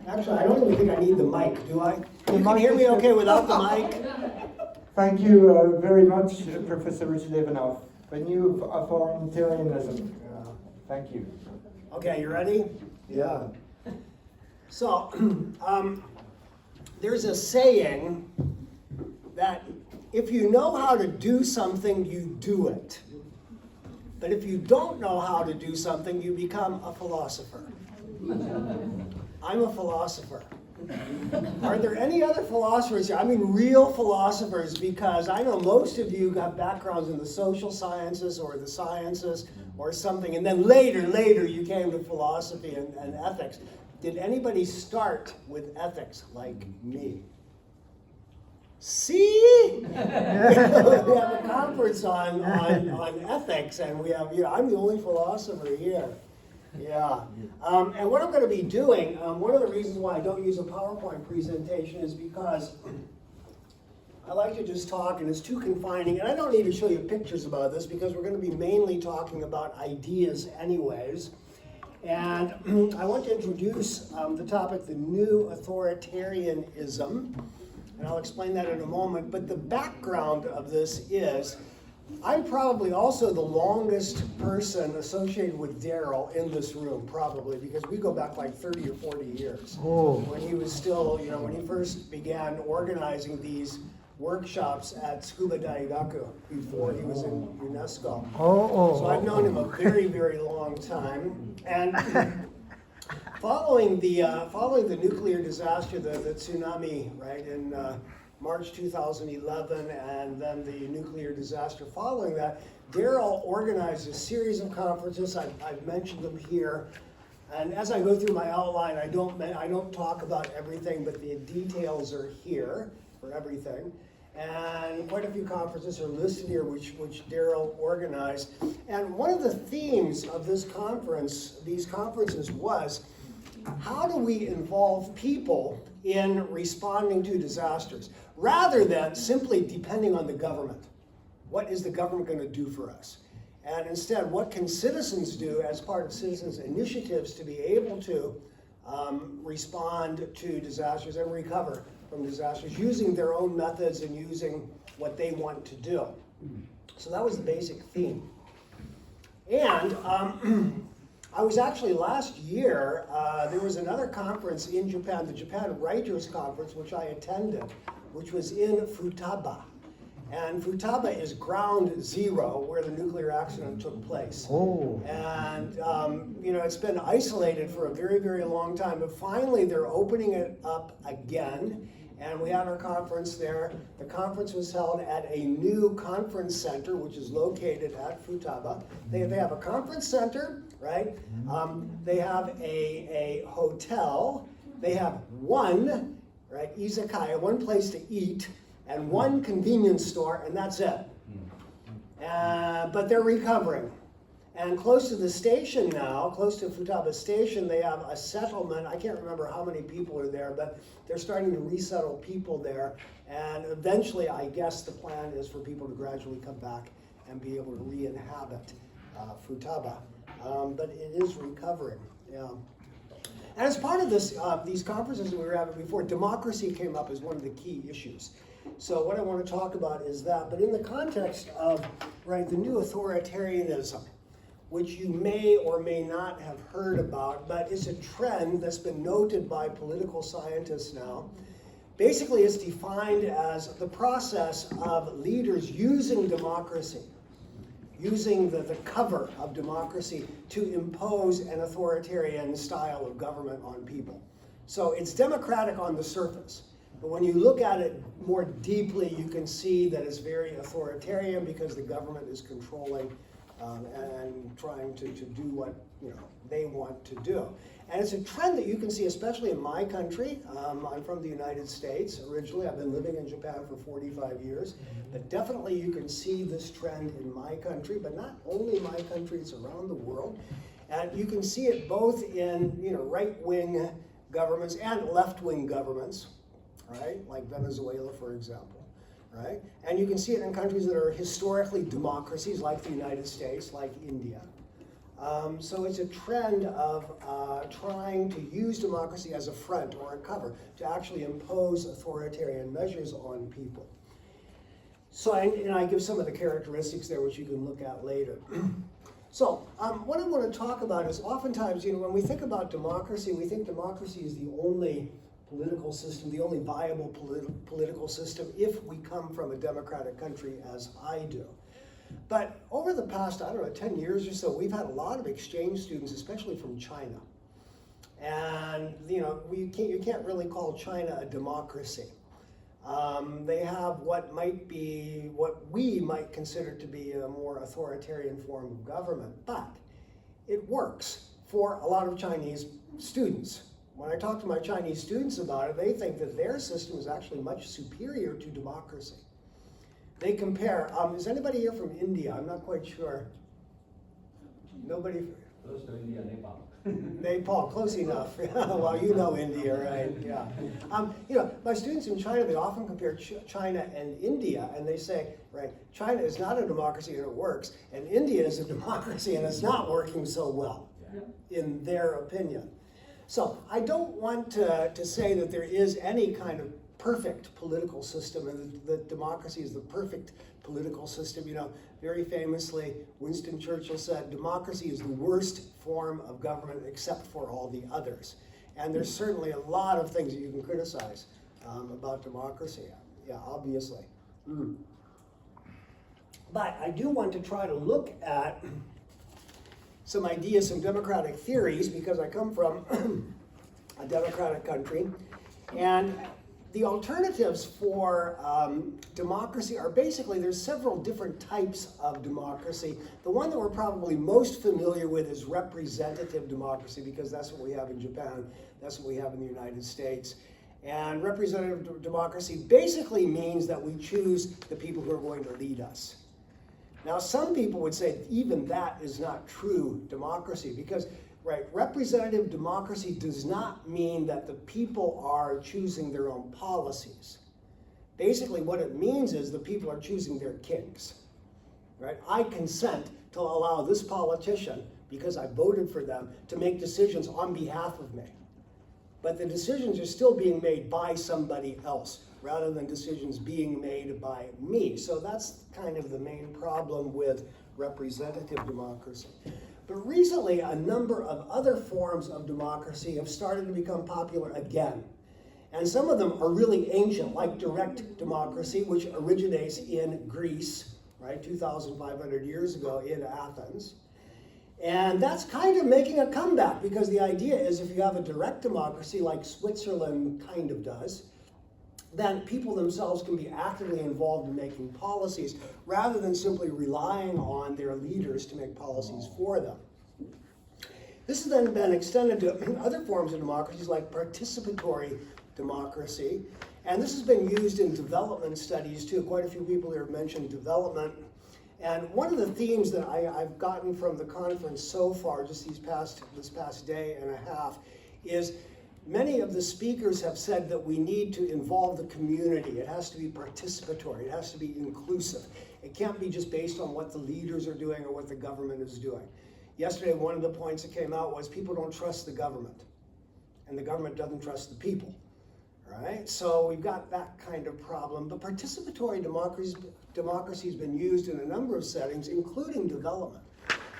Actually, I don't even think I need the mic, do I? You can mic hear me is- okay without the mic? Thank you very much, Professor Richard Evanoff, the new authoritarianism. Thank you. Okay, you ready? Yeah. So, there's a saying that if you know how to do something, you do it. But if you don't know how to do something, you become a philosopher. I'm a philosopher. Are there any other philosophers here? I mean real philosophers, because I know most of you have backgrounds in the social sciences or the sciences or something, and then later you came to philosophy and ethics. Did anybody start with ethics like me? See? We have a conference on ethics, and we have, I'm the only philosopher here. Yeah. And what I'm going to be doing, one of the reasons why I don't use a PowerPoint presentation is because I like to just talk, and it's too confining. And I don't need to show you pictures about this because we're going to be mainly talking about ideas anyways. And I want to introduce the topic, the new authoritarianism. And I'll explain that in a moment. But the background of this is, I'm probably also the longest person associated with Daryl in this room, probably, because we go back like 30 or 40 years. Oh. When he was still, when he first began organizing these workshops at Tsukuba Daigaku before he was in UNESCO. Oh. So I've known him a very, very long time. And following the nuclear disaster, the tsunami, right, in March 2011, and then the nuclear disaster following that, Daryl organized a series of conferences. I've mentioned them here. And as I go through my outline, I don't talk about everything, but the details are here for everything. And quite a few conferences are listed here, which Daryl organized. And one of the themes of these conferences was, how do we involve people in responding to disasters, rather than simply depending on the government? What is the government going to do for us? And instead, what can citizens do as part of citizens' initiatives to be able to respond to disasters and recover from disasters using their own methods and using what they want to do? So that was the basic theme. And I was actually last year, there was another conference in Japan, the Japan Writers Conference, which I attended, which was in Futaba. And Futaba is ground zero where the nuclear accident took place. Oh. And, it's been isolated for a very, very long time, but finally they're opening it up again. And we had our conference there. The conference was held at a new conference center, which is located at Futaba. They have a conference center, right? They have a hotel. They have one, right, izakaya, one place to eat, and one convenience store, and that's it. But they're recovering. And close to the station now, close to Futaba Station, they have a settlement. I can't remember how many people are there, but they're starting to resettle people there. And eventually, I guess the plan is for people to gradually come back and be able to re-inhabit Futaba. But it is recovering, yeah. And as part of these conferences that we were having before, democracy came up as one of the key issues. So what I want to talk about is that, but in the context of, right, the new authoritarianism, which you may or may not have heard about, but is a trend that's been noted by political scientists now. Basically, it's defined as the process of leaders using democracy, using the cover of democracy to impose an authoritarian style of government on people. So it's democratic on the surface, but when you look at it more deeply, you can see that it's very authoritarian because the government is controlling and trying to do what they want to do. And it's a trend that you can see, especially in my country. I'm from the United States originally. I've been living in Japan for 45 years. But definitely you can see this trend in my country, but not only my country, it's around the world. And you can see it both in right-wing governments and left-wing governments, right? Like Venezuela, for example. Right? And you can see it in countries that are historically democracies, like the United States, like India. So it's a trend of trying to use democracy as a front or a cover to actually impose authoritarian measures on people. So I give some of the characteristics there, which you can look at later. So what I want to talk about is oftentimes, when we think about democracy, we think democracy is the only political system, the only viable political system if we come from a democratic country, as I do. But over the past, 10 years or so, we've had a lot of exchange students, especially from China. And, you can't really call China a democracy. They have what we might consider to be a more authoritarian form of government, but it works for a lot of Chinese students. When I talk to my Chinese students about it, they think that their system is actually much superior to democracy. They compare, is anybody here from India? I'm not quite sure. Nobody? Close to India, Nepal. Nepal, close enough. Well, you know India, right? Yeah. My students in China, they often compare China and India, and they say, right, China is not a democracy and it works, and India is a democracy and it's not working so well, in their opinion. So I don't want to say that there is any kind of perfect political system and that democracy is the perfect political system. Very famously, Winston Churchill said, democracy is the worst form of government except for all the others. And there's certainly a lot of things that you can criticize about democracy, obviously. But I do want to try to look at some ideas, some democratic theories, because I come from a democratic country. And the alternatives for democracy are basically, there's several different types of democracy. The one that we're probably most familiar with is representative democracy, because that's what we have in Japan, that's what we have in the United States. And representative democracy basically means that we choose the people who are going to lead us. Now, some people would say even that is not true democracy, because representative democracy does not mean that the people are choosing their own policies. Basically, what it means is the people are choosing their kings. Right? I consent to allow this politician, because I voted for them, to make decisions on behalf of me. But the decisions are still being made by somebody else, rather than decisions being made by me. So that's kind of the main problem with representative democracy. But recently, a number of other forms of democracy have started to become popular again. And some of them are really ancient, like direct democracy, which originates in Greece, right, 2,500 years ago in Athens. And that's kind of making a comeback, because the idea is if you have a direct democracy like Switzerland kind of does, then people themselves can be actively involved in making policies rather than simply relying on their leaders to make policies for them. This has then been extended to other forms of democracies like participatory democracy, and this has been used in development studies too. Quite a few people here have mentioned development. And one of the themes that I've gotten from the conference so far, just this past day and a half, is many of the speakers have said that we need to involve the community. It has to be participatory. It has to be inclusive. It can't be just based on what the leaders are doing or what the government is doing. Yesterday, one of the points that came out was people don't trust the government, and the government doesn't trust the people. Right? So we've got that kind of problem. But participatory democracy has been used in a number of settings, including development.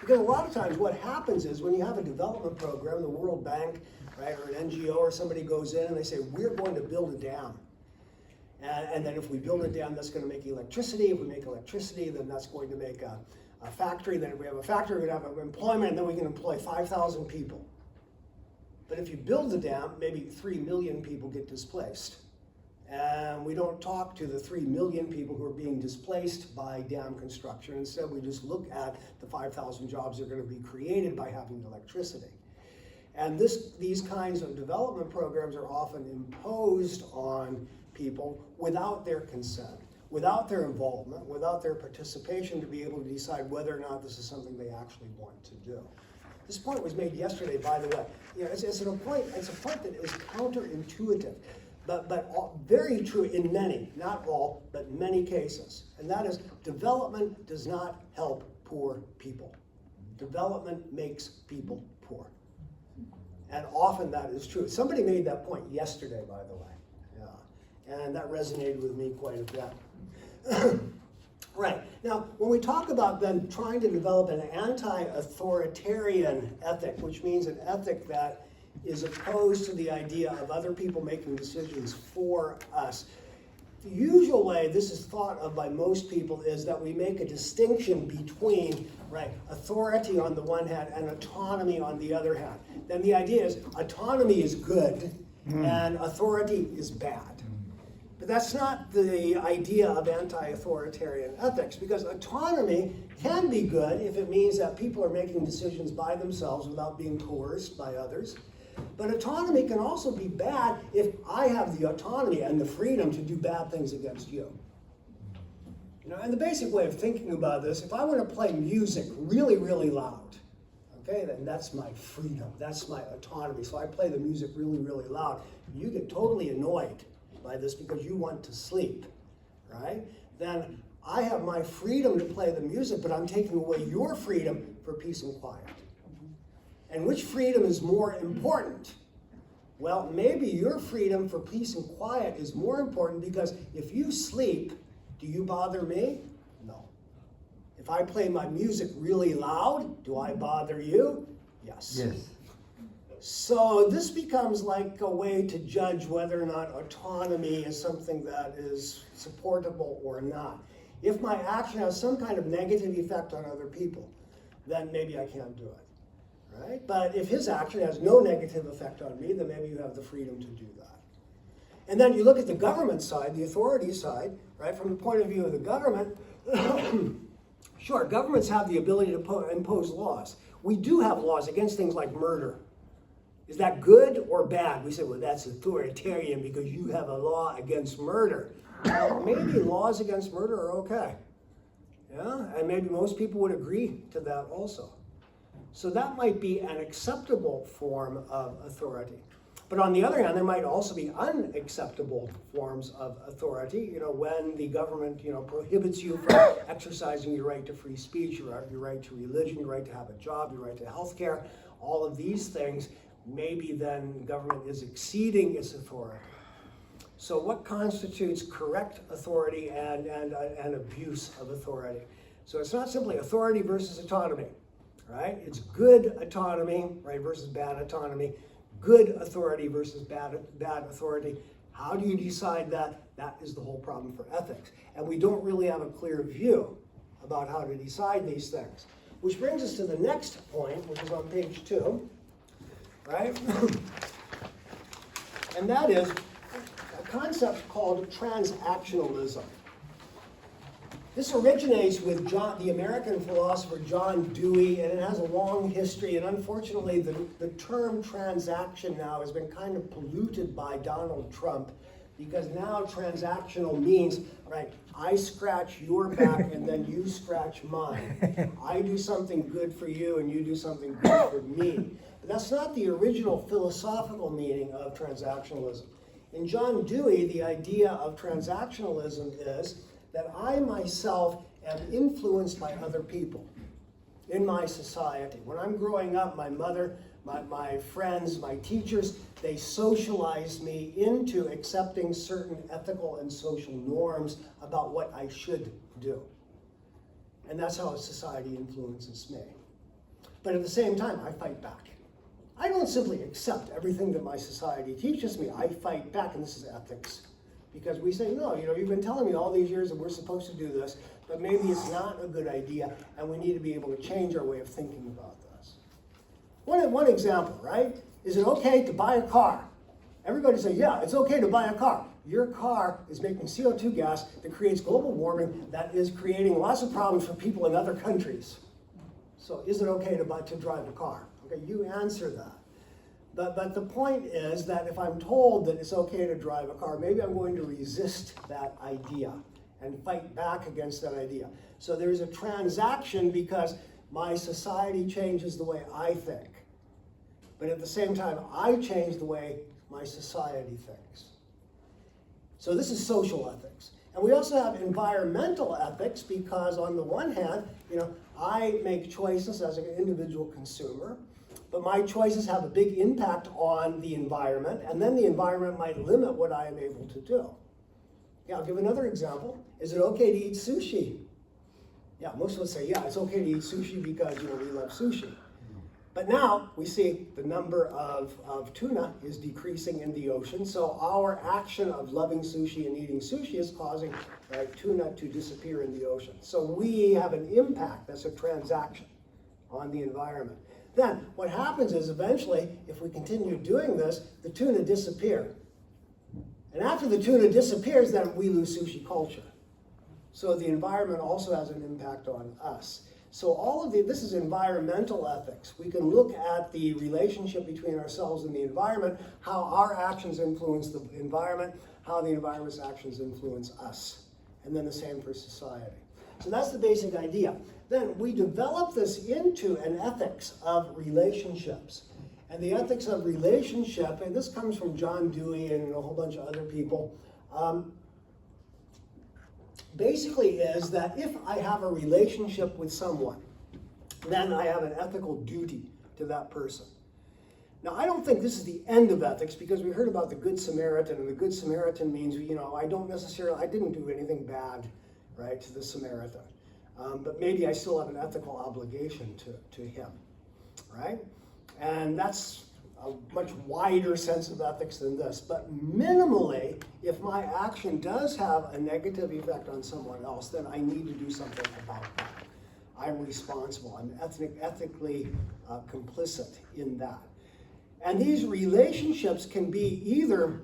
Because a lot of times what happens is when you have a development program, the World Bank, right, or an NGO or somebody goes in and they say, we're going to build a dam. And then if we build a dam, that's going to make electricity. If we make electricity, then that's going to make a factory. Then if we have a factory, we're going to have employment, and then we can employ 5,000 people. But if you build the dam, maybe 3 million people get displaced. And we don't talk to the 3 million people who are being displaced by dam construction. Instead, we just look at the 5,000 jobs that are going to be created by having electricity. And these kinds of development programs are often imposed on people without their consent, without their involvement, without their participation to be able to decide whether or not this is something they actually want to do. This point was made yesterday, by the way. It's a point that is counterintuitive, but very true in many, not all, but many cases. And that is, development does not help poor people. development makes people poor. And often that is true. Somebody made that point yesterday, by the way. Yeah. And that resonated with me quite a bit. Right. Now, when we talk about then trying to develop an anti-authoritarian ethic, which means an ethic that is opposed to the idea of other people making decisions for us, the usual way this is thought of by most people is that we make a distinction between, right, authority on the one hand and autonomy on the other hand. Then the idea is autonomy is good and authority is bad. But that's not the idea of anti-authoritarian ethics, because autonomy can be good if it means that people are making decisions by themselves without being coerced by others. But autonomy can also be bad if I have the autonomy and the freedom to do bad things against you. You know, and the basic way of thinking about this, if I want to play music really, really loud, okay, then that's my freedom, that's my autonomy. So I play the music really, really loud. You get totally annoyed by this because you want to sleep, right? Then I have my freedom to play the music, but I'm taking away your freedom for peace and quiet. And which freedom is more important? Well, maybe your freedom for peace and quiet is more important because if you sleep, do you bother me? No. If I play my music really loud, do I bother you? Yes. Yes. So this becomes like a way to judge whether or not autonomy is something that is supportable or not. If my action has some kind of negative effect on other people, then maybe I can't do it, right? But if his action has no negative effect on me, then maybe you have the freedom to do that. And then you look at the government side, the authority side, right? From the point of view of the government, sure, governments have the ability to impose laws. We do have laws against things like murder. Is that good or bad? We say, well, that's authoritarian because you have a law against murder. Well, maybe laws against murder are okay. Yeah, and maybe most people would agree to that also. So that might be an acceptable form of authority. But on the other hand, there might also be unacceptable forms of authority, you know, when the government, you know, prohibits you from exercising your right to free speech, your right to religion, your right to have a job, your right to health care, all of these things. Maybe then government is exceeding its authority. So what constitutes correct authority and abuse of authority? So it's not simply authority versus autonomy, right? It's good autonomy, right, versus bad autonomy. Good authority versus bad authority. How do you decide that? That is the whole problem for ethics. And we don't really have a clear view about how to decide these things. Which brings us to the next point, which is on page 2. Right? And that is a concept called transactionalism. This originates with the American philosopher John Dewey, and it has a long history, and unfortunately the term transaction now has been kind of polluted by Donald Trump, because now transactional means, right, I scratch your back and then you scratch mine. I do something good for you and you do something good for me. But that's not the original philosophical meaning of transactionalism. In John Dewey, the idea of transactionalism is that I myself am influenced by other people in my society. When I'm growing up, my mother, my friends, my teachers, they socialized me into accepting certain ethical and social norms about what I should do. And that's how society influences me. But at the same time, I fight back. I don't simply accept everything that my society teaches me. I fight back, and this is ethics. Because we say, no, you know, you've been telling me all these years that we're supposed to do this, but maybe it's not a good idea, and we need to be able to change our way of thinking about this. One example, right? Is it okay to buy a car? Everybody say, yeah, it's okay to buy a car. Your car is making CO2 gas that creates global warming, that is creating lots of problems for people in other countries. So is it okay to drive a car? Okay, you answer that. But the point is that if I'm told that it's okay to drive a car, maybe I'm going to resist that idea and fight back against that idea. So there's a transaction because my society changes the way I think. But at the same time, I change the way my society thinks. So this is social ethics. And we also have environmental ethics because on the one hand, you know, I make choices as an individual consumer, but my choices have a big impact on the environment, and then the environment might limit what I am able to do. Yeah, I'll give another example. Is it okay to eat sushi? Yeah, most of us say, yeah, it's okay to eat sushi because, we love sushi. But now we see the number of tuna is decreasing in the ocean, so our action of loving sushi and eating sushi is causing tuna to disappear in the ocean. So we have an impact, that's a transaction, on the environment. Then what happens is eventually, if we continue doing this, the tuna disappear. And after the tuna disappears, then we lose sushi culture. So the environment also has an impact on us. So all of this is environmental ethics. We can look at the relationship between ourselves and the environment, how our actions influence the environment, how the environment's actions influence us. And then the same for society. So that's the basic idea. Then we develop this into an ethics of relationships. And the ethics of relationship, and this comes from John Dewey and a whole bunch of other people, basically is that if I have a relationship with someone, then I have an ethical duty to that person. Now, I don't think this is the end of ethics, because we heard about the Good Samaritan, and the Good Samaritan means, I didn't do anything bad, right, to the Samaritan. But maybe I still have an ethical obligation to him, right? And that's a much wider sense of ethics than this. But minimally, if my action does have a negative effect on someone else, then I need to do something about that. I'm responsible. I'm ethically complicit in that. And these relationships can be either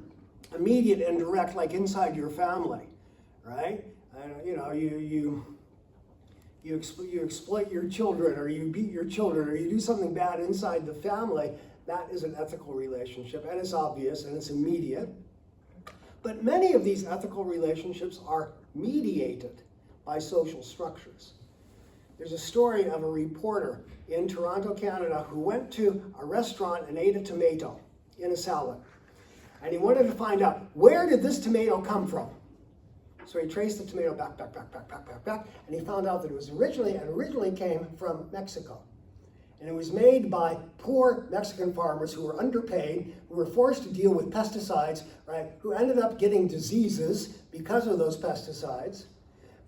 immediate and direct, like inside your family, right? You exploit your children, or you beat your children, or you do something bad inside the family. That is an ethical relationship, and it's obvious, and it's immediate. But many of these ethical relationships are mediated by social structures. There's a story of a reporter in Toronto, Canada, who went to a restaurant and ate a tomato in a salad. And he wanted to find out, where did this tomato come from? So he traced the tomato back, and he found out that it originally came from Mexico. And it was made by poor Mexican farmers who were underpaid, who were forced to deal with pesticides, right, who ended up getting diseases because of those pesticides.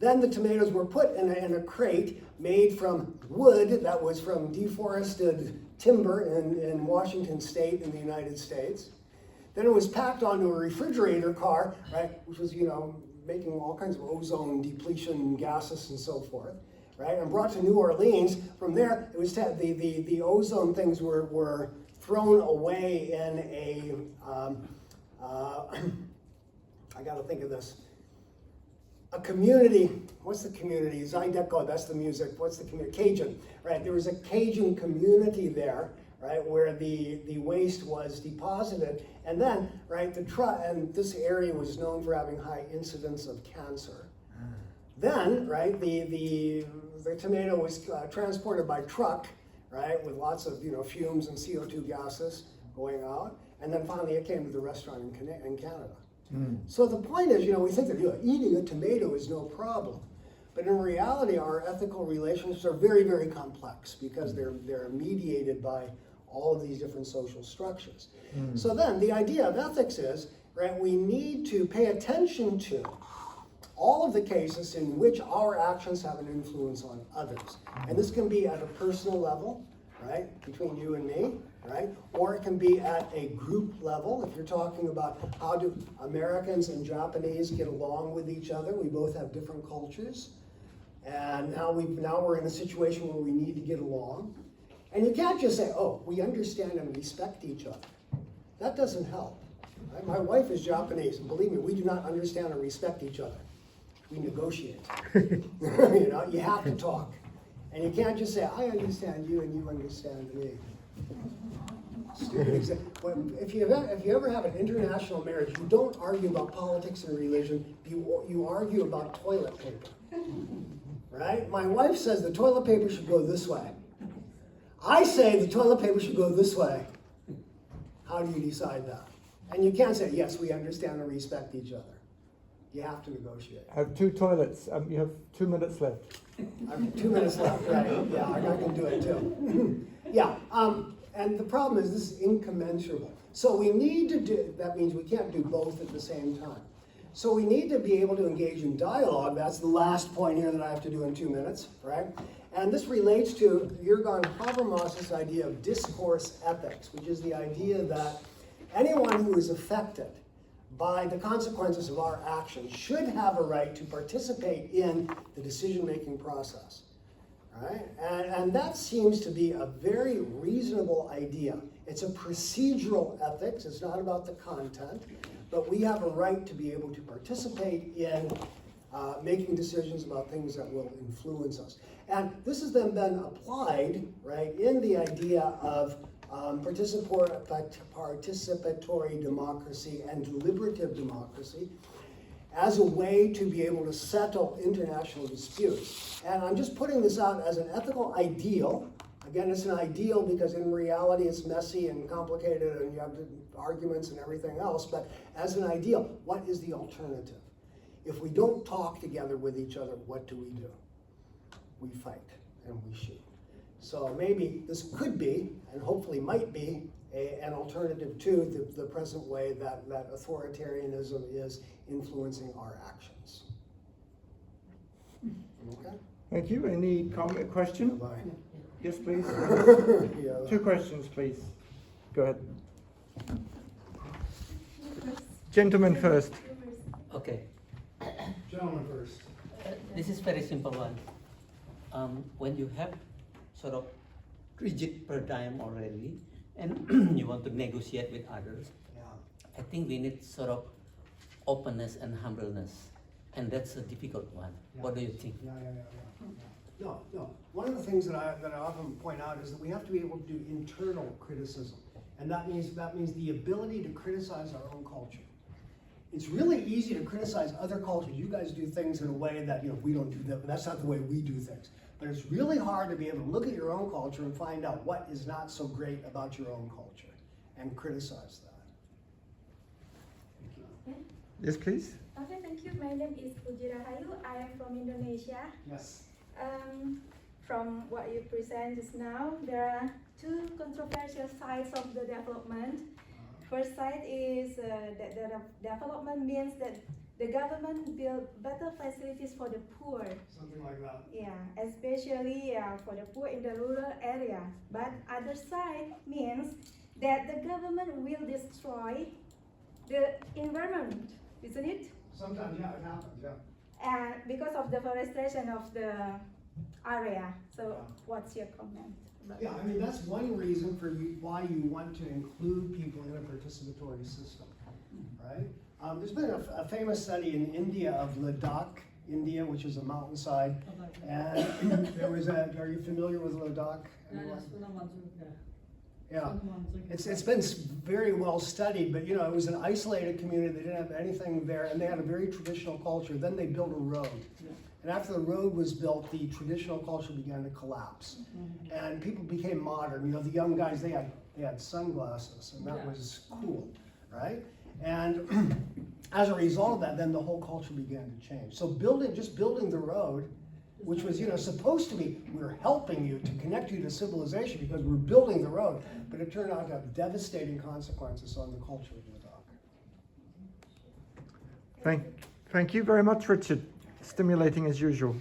Then the tomatoes were put in a crate made from wood that was from deforested timber in Washington State in the United States. Then it was packed onto a refrigerator car, right, which was, making all kinds of ozone depletion gases and so forth, right, and brought to New Orleans. From there, it was the ozone things were thrown away in a, I got to think of this, a community. What's the community? Zydeco, that's the music. What's the community? Cajun, right? There was a Cajun community there, right, where the waste was deposited, and then, right, and this area was known for having high incidence of cancer. Then, right, the tomato was transported by truck, right, with lots of fumes and CO2 gases going out, and then finally it came to the restaurant in Canada. So the point is, we think that eating a tomato is no problem. But in reality, our ethical relationships are very, very complex, because they're mediated by all of these different social structures. So then the idea of ethics is, right, we need to pay attention to all of the cases in which our actions have an influence on others. And this can be at a personal level, right, between you and me, right? Or it can be at a group level. If you're talking about how do Americans and Japanese get along with each other, we both have different cultures. And now we're in a situation where we need to get along. And you can't just say, oh, we understand and respect each other. That doesn't help. Right? My wife is Japanese, and believe me, we do not understand and respect each other. We negotiate. You have to talk. And you can't just say, I understand you and you understand me. Stupid example. If you ever have an international marriage, you don't argue about politics and religion, you argue about toilet paper. Right? My wife says the toilet paper should go this way. I say the toilet paper should go this way. How do you decide that? And you can't say, yes, we understand and respect each other. You have to negotiate. I have 2 toilets. You have 2 minutes left. I have 2 minutes left, right? Yeah, I can do it too. Yeah, and the problem is this is incommensurable. So we need to do, that means we can't do both at the same time. So we need to be able to engage in dialogue. That's the last point here that I have to do in 2 minutes, right? And this relates to Jürgen Habermas's idea of discourse ethics, which is the idea that anyone who is affected by the consequences of our actions should have a right to participate in the decision-making process. Right? And that seems to be a very reasonable idea. It's a procedural ethics, it's not about the content, but we have a right to be able to participate in making decisions about things that will influence us. And this has then been applied, right, in the idea of participatory democracy and deliberative democracy as a way to be able to settle international disputes. And I'm just putting this out as an ethical ideal. Again, it's an ideal because in reality it's messy and complicated and you have arguments and everything else, but as an ideal, what is the alternative? If we don't talk together with each other, what do? We fight and we shoot. So maybe this could be, and hopefully might be, an alternative to the present way that authoritarianism is influencing our actions. Okay? Thank you. Any comment, question? Bye. Yes, please. Yeah. 2 questions, please. Go ahead. Gentleman first. Okay, Gentleman first. this is very simple one. When you have sort of rigid paradigm already, and you want to negotiate with others, Yeah. I think we need sort of openness and humbleness, and that's a difficult one. Yeah. What do you think? Yeah. No. One of the things that I often point out is that we have to be able to do internal criticism, and that means the ability to criticize our own culture. It's really easy to criticize other cultures. You guys do things in a way that we don't do that. That's not the way we do things. But it's really hard to be able to look at your own culture and find out what is not so great about your own culture and criticize that. Thank you. Yes, please. Okay, thank you. My name is Puji Rahayu. I am from Indonesia. Yes. From what you present just now, there are 2 controversial sides of the development. First side is that the development means that the government build better facilities for the poor. Something like that. Yeah, especially for the poor in the rural area. But other side means that the government will destroy the environment, isn't it? Sometimes, yeah, it happens, yeah. And because of deforestation of the area. So what's your comment about Yeah, I mean, that's one reason for why you want to include people in a participatory system, right? There's been a famous study in India of Ladakh, India, which is a mountainside. And there was are you familiar with Ladakh? Anyone? Yeah, it's been very well studied, but it was an isolated community. They didn't have anything there, and they had a very traditional culture. Then they built a road. And after the road was built, the traditional culture began to collapse. And people became modern. The young guys, they had sunglasses, and that was cool, right? And as a result of that, then the whole culture began to change. So just building the road, which was supposed to be, we're helping you to connect you to civilization because we're building the road, but it turned out to have devastating consequences on the culture of Ladakh. Thank you very much, Richard. Stimulating as usual.